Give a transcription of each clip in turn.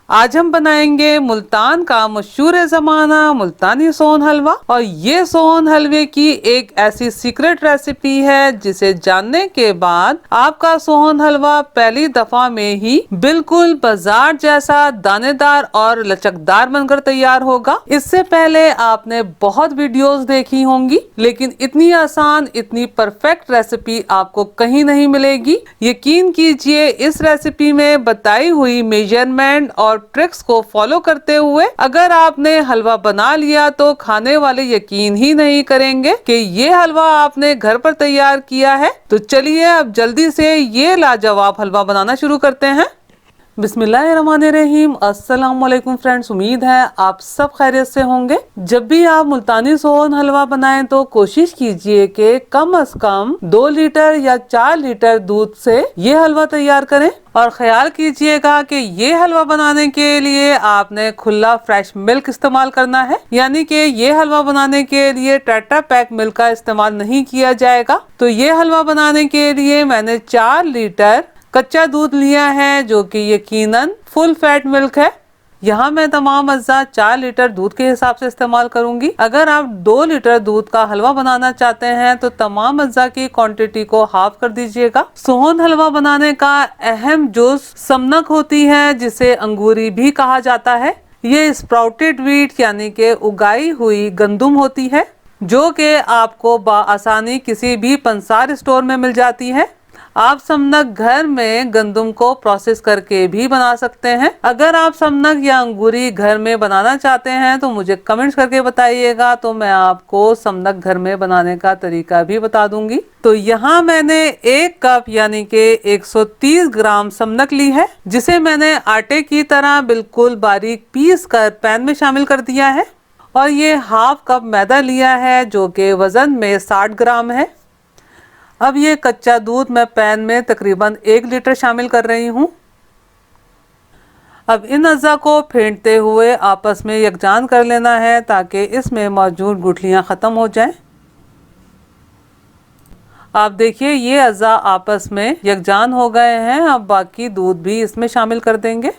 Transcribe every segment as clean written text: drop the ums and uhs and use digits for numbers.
आज हम बनाएंगे मुल्तान का मशहूर ज़माना मुल्तानी सोहन हलवा। और ये सोहन हलवे की एक ऐसी सीक्रेट रेसिपी है जिसे जानने के बाद आपका सोहन हलवा पहली दफा में ही बिल्कुल बाजार जैसा दानेदार और लचकदार बनकर तैयार होगा। इससे पहले आपने बहुत वीडियोस देखी होंगी, लेकिन इतनी आसान, इतनी परफेक्ट रेसिपी आपको कहीं नहीं मिलेगी। यकीन कीजिए, इस रेसिपी में बताई हुई मेजरमेंट और ट्रिक्स को फॉलो करते हुए अगर आपने हलवा बना लिया तो खाने वाले यकीन ही नहीं करेंगे कि ये हलवा आपने घर पर तैयार किया है। तो चलिए अब जल्दी से ये लाजवाब हलवा बनाना शुरू करते हैं। बिस्मिल्लाहिर्रहमानिर्रहीम। अस्सलाम वालेकुम फ्रेंड्स, उम्मीद है आप सब खैरियत से होंगे। जब भी आप मुल्तानी सोहन हलवा बनाएं तो कोशिश कीजिए कि कम से कम 2 लीटर या 4 लीटर दूध से ये हलवा तैयार करें। और ख्याल कीजिएगा कि ये हलवा बनाने के लिए आपने खुला फ्रेश मिल्क इस्तेमाल करना है, यानी कि ये हलवा बनाने के लिए टेट्रा पैक मिल्क का इस्तेमाल नहीं किया जाएगा। तो ये हलवा बनाने के लिए मैंने 4 लीटर कच्चा दूध लिया है, जो कि यकीनन फुल फैट मिल्क है। यहाँ मैं तमाम अज्जा 4 लीटर दूध के हिसाब से इस्तेमाल करूंगी। अगर आप 2 लीटर दूध का हलवा बनाना चाहते हैं तो तमाम अज्जा की क्वांटिटी को हाफ कर दीजिएगा। सोहन हलवा बनाने का अहम जुज़ समनक होती है, जिसे अंगूरी भी कहा जाता है। ये स्प्राउटेड व्हीट यानी कि उगाई हुई गंदुम होती है, जो कि आपको आसानी किसी भी पंसार स्टोर में मिल जाती है। आप समनक घर में गंदुम को प्रोसेस करके भी बना सकते हैं। अगर आप समनक या अंगूरी घर में बनाना चाहते हैं तो मुझे कमेंट्स करके बताइएगा, तो मैं आपको समनक घर में बनाने का तरीका भी बता दूंगी। तो यहाँ मैंने 1 कप यानी कि 130 ग्राम समनक ली है, जिसे मैंने आटे की तरह बिल्कुल बारीक पीस कर पैन में शामिल कर दिया है। और ये हाफ कप मैदा लिया है, जो कि वजन में 60 ग्राम है। अब ये कच्चा दूध मैं पैन में तकरीबन 1 लीटर शामिल कर रही हूँ। अब इन अज़ा को फेंटते हुए आपस में यकजान कर लेना है, ताकि इसमें मौजूद गुठलियाँ ख़त्म हो जाएं। आप देखिए ये अज़ा आपस में यकजान हो गए हैं। अब बाकी दूध भी इसमें शामिल कर देंगे।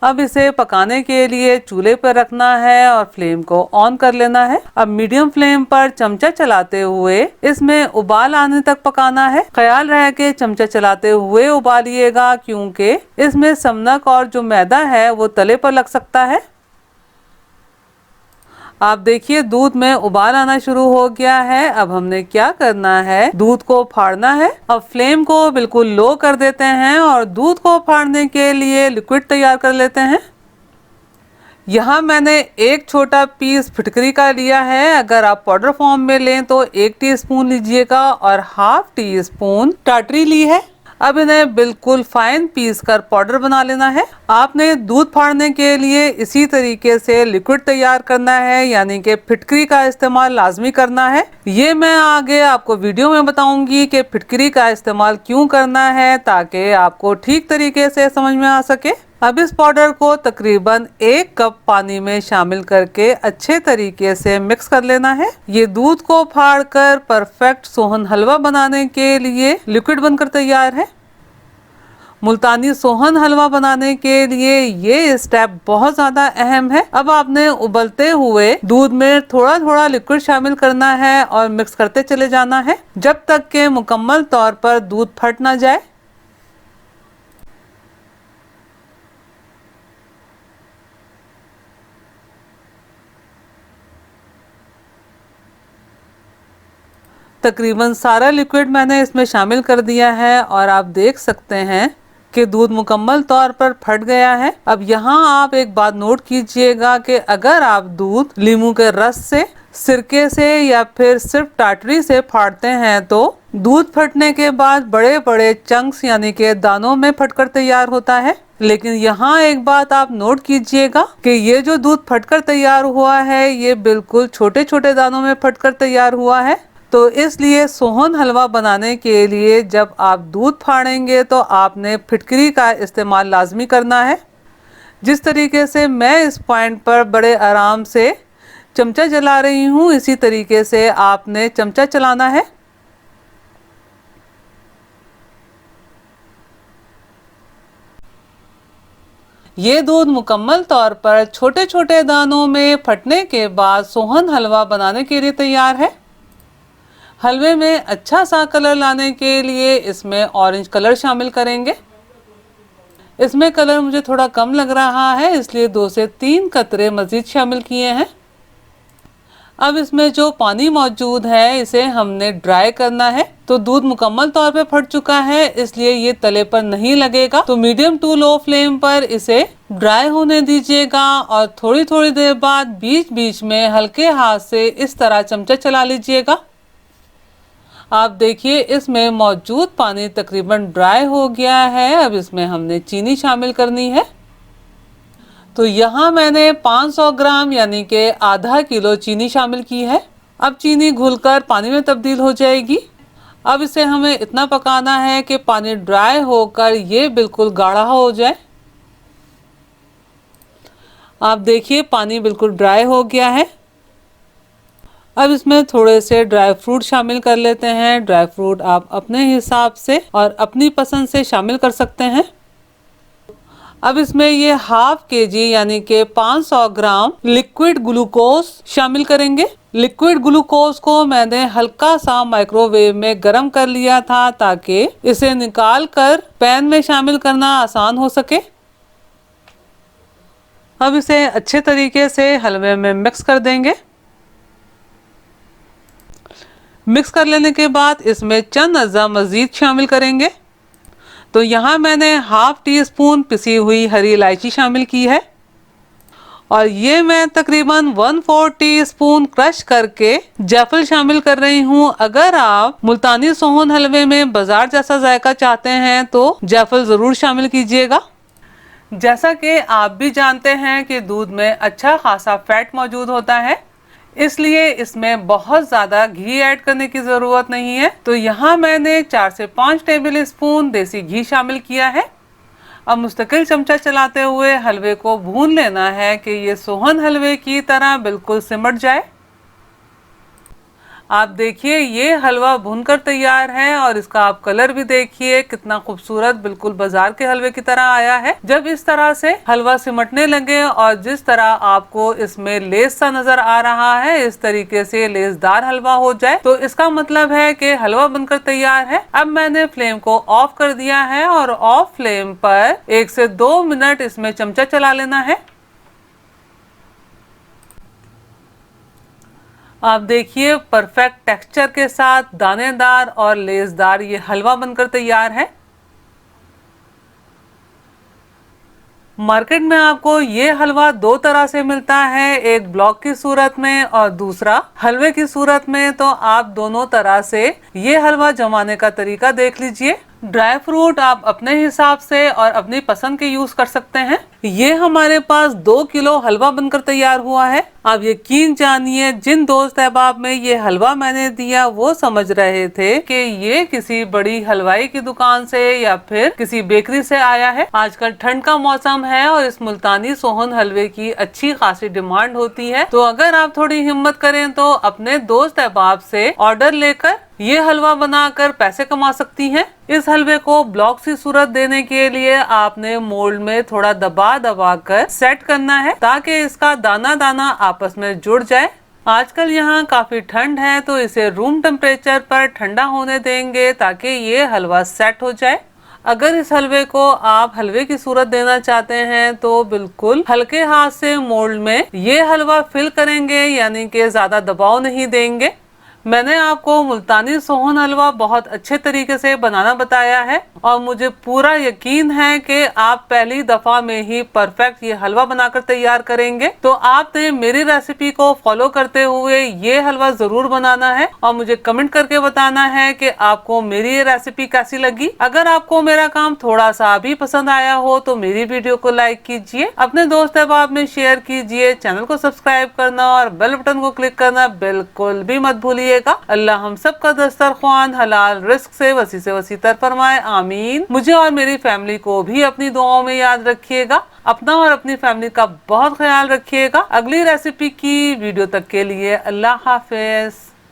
अब इसे पकाने के लिए चूल्हे पर रखना है और फ्लेम को ऑन कर लेना है। अब मीडियम फ्लेम पर चमचा चलाते हुए इसमें उबाल आने तक पकाना है। ख्याल रहे कि चमचा चलाते हुए उबालिएगा, क्योंकि इसमें समनक और जो मैदा है वो तले पर लग सकता है। आप देखिए दूध में उबाल आना शुरू हो गया है। अब हमने क्या करना है, दूध को फाड़ना है। अब फ्लेम को बिल्कुल लो कर देते हैं और दूध को फाड़ने के लिए लिक्विड तैयार कर लेते हैं। यहाँ मैंने 1 छोटा पीस फिटकरी का लिया है। अगर आप पाउडर फॉर्म में लें तो 1 टीस्पून लीजिएगा और हाफ टीस्पून टाटरी ली है। अब इन्हें बिल्कुल फाइन पीस कर पाउडर बना लेना है। आपने दूध फाड़ने के लिए इसी तरीके से लिक्विड तैयार करना है, यानी कि फिटकरी का इस्तेमाल लाजमी करना है। ये मैं आगे आपको वीडियो में बताऊंगी कि फिटकरी का इस्तेमाल क्यों करना है, ताकि आपको ठीक तरीके से समझ में आ सके। अब इस पाउडर को तकरीबन 1 कप पानी में शामिल करके अच्छे तरीके से मिक्स कर लेना है। ये दूध को फाड़कर परफेक्ट सोहन हलवा बनाने के लिए लिक्विड बनकर तैयार है। मुल्तानी सोहन हलवा बनाने के लिए ये स्टेप बहुत ज्यादा अहम है। अब आपने उबलते हुए दूध में थोड़ा थोड़ा लिक्विड शामिल करना है और मिक्स करते चले जाना है, जब तक के मुकम्मल तौर पर दूध फट ना जाए। तकरीबन सारा लिक्विड मैंने इसमें शामिल कर दिया है और आप देख सकते हैं कि दूध मुकम्मल तौर पर फट गया है। अब यहाँ आप एक बात नोट कीजिएगा कि अगर आप दूध लीमू के रस से, सिरके से या फिर सिर्फ टाटरी से फाड़ते हैं तो दूध फटने के बाद बड़े बड़े चंक्स यानी कि दानों में फटकर तैयार होता है। लेकिन यहाँ एक बात आप नोट कीजिएगा कि ये जो दूध फटकर तैयार हुआ है ये बिल्कुल छोटे छोटे दानों में फटकर तैयार हुआ है। तो इसलिए सोहन हलवा बनाने के लिए जब आप दूध फाड़ेंगे तो आपने फिटकरी का इस्तेमाल लाजमी करना है। जिस तरीके से मैं इस पॉइंट पर बड़े आराम से चमचा चला रही हूँ, इसी तरीके से आपने चमचा चलाना है। ये दूध मुकम्मल तौर पर छोटे छोटे दानों में फटने के बाद सोहन हलवा बनाने के लिए तैयार है। हलवे में अच्छा सा कलर लाने के लिए इसमें ऑरेंज कलर शामिल करेंगे। इसमें कलर मुझे थोड़ा कम लग रहा है, इसलिए 2 से 3 कतरे मजीद शामिल किए हैं। अब इसमें जो पानी मौजूद है इसे हमने ड्राई करना है। तो दूध मुकम्मल तौर पे फट चुका है, इसलिए ये तले पर नहीं लगेगा। तो मीडियम टू लो फ्लेम पर इसे ड्राई होने दीजिएगा और थोड़ी थोड़ी देर बाद बीच बीच में हल्के हाथ से इस तरह चमचा चला लीजिएगा। आप देखिए इसमें मौजूद पानी तकरीबन ड्राई हो गया है। अब इसमें हमने चीनी शामिल करनी है। तो यहाँ मैंने 500 ग्राम यानी कि आधा किलो चीनी शामिल की है। अब चीनी घुलकर पानी में तब्दील हो जाएगी। अब इसे हमें इतना पकाना है कि पानी ड्राई होकर ये बिल्कुल गाढ़ा हो जाए। आप देखिए पानी बिल्कुल ड्राई हो गया है। अब इसमें थोड़े से ड्राई फ्रूट शामिल कर लेते हैं। ड्राई फ्रूट आप अपने हिसाब से और अपनी पसंद से शामिल कर सकते हैं। अब इसमें ये हाफ केजी यानी कि 500 ग्राम लिक्विड ग्लूकोज शामिल करेंगे। लिक्विड ग्लूकोज को मैंने हल्का सा माइक्रोवेव में गर्म कर लिया था ताकि इसे निकाल कर पैन में शामिल करना आसान हो सके। अब इसे अच्छे तरीके से हलवे में मिक्स कर देंगे। मिक्स कर लेने के बाद इसमें चंद अज़ा मज़ीद शामिल करेंगे। तो यहाँ मैंने हाफ टी स्पून पिसी हुई हरी इलायची शामिल की है और ये मैं तकरीबन 1/4 टीस्पून क्रश करके जायफल शामिल कर रही हूँ। अगर आप मुल्तानी सोहन हलवे में बाजार जैसा जायका चाहते हैं तो जायफल ज़रूर शामिल कीजिएगा। जैसा कि आप भी जानते हैं कि दूध में अच्छा खासा फैट मौजूद होता है, इसलिए इसमें बहुत ज़्यादा घी ऐड करने की ज़रूरत नहीं है। तो यहाँ मैंने 4 से 5 टेबल स्पून देसी घी शामिल किया है। अब मुस्तकिल चमचा चलाते हुए हलवे को भून लेना है कि ये सोहन हलवे की तरह बिल्कुल सिमट जाए। आप देखिए ये हलवा भूनकर तैयार है और इसका आप कलर भी देखिए कितना खूबसूरत, बिल्कुल बाजार के हलवे की तरह आया है। जब इस तरह से हलवा सिमटने लगे और जिस तरह आपको इसमें लेस सा नजर आ रहा है, इस तरीके से लेसदार हलवा हो जाए तो इसका मतलब है कि हलवा बनकर तैयार है। अब मैंने फ्लेम को ऑफ कर दिया है और ऑफ फ्लेम पर 1 से 2 मिनट इसमें चमचा चला लेना है। आप देखिए परफेक्ट टेक्सचर के साथ दानेदार और लेसदार ये हलवा बनकर तैयार है। मार्केट में आपको ये हलवा 2 तरह से मिलता है, एक ब्लॉक की सूरत में और दूसरा हलवे की सूरत में। तो आप दोनों तरह से ये हलवा जमाने का तरीका देख लीजिए। ड्राई फ्रूट आप अपने हिसाब से और अपनी पसंद के यूज कर सकते हैं। ये हमारे पास 2 किलो हलवा बनकर तैयार हुआ है। आप यकीन जानिए जिन दोस्त अहबाब में ये हलवा मैंने दिया वो समझ रहे थे कि ये किसी बड़ी हलवाई की दुकान से या फिर किसी बेकरी से आया है। आजकल ठंड का मौसम है और इस मुल्तानी सोहन हलवे की अच्छी खासी डिमांड होती है। तो अगर आप थोड़ी हिम्मत करें तो अपने दोस्त अहबाब से ऑर्डर लेकर ये हलवा बनाकर पैसे कमा सकती हैं। इस हलवे को ब्लॉक सी सूरत देने के लिए आपने मोल्ड में थोड़ा दबा कर सेट करना है ताकि इसका दाना दाना आपस में जुड़ जाए। आजकल यहाँ काफी ठंड है तो इसे रूम टेम्परेचर पर ठंडा होने देंगे ताकि ये हलवा सेट हो जाए। अगर इस हलवे को आप हलवे की सूरत देना चाहते हैं तो बिल्कुल हल्के हाथ से मोल्ड में ये हलवा फिल करेंगे, यानी कि ज्यादा दबाव नहीं देंगे। मैंने आपको मुल्तानी सोहन हलवा बहुत अच्छे तरीके से बनाना बताया है और मुझे पूरा यकीन है कि आप पहली दफा में ही परफेक्ट ये हलवा बनाकर तैयार करेंगे। तो आपने मेरी रेसिपी को फॉलो करते हुए ये हलवा जरूर बनाना है और मुझे कमेंट करके बताना है कि आपको मेरी ये रेसिपी कैसी लगी। अगर आपको मेरा काम थोड़ा सा भी पसंद आया हो तो मेरी वीडियो को लाइक कीजिए, अपने दोस्त अहबाब में शेयर कीजिए, चैनल को सब्सक्राइब करना और बेल बटन को क्लिक करना बिल्कुल भी मत भूलिए। अल्लाह हम सब का दस्तरख्वान हलाल रिस्क से वसी तर फरमाए, आमीन। मुझे और मेरी फैमिली को भी अपनी दुआओं में याद रखिएगा। अपना और अपनी फैमिली का बहुत ख्याल रखिएगा। अगली रेसिपी की वीडियो तक के लिए अल्लाह हाफिज।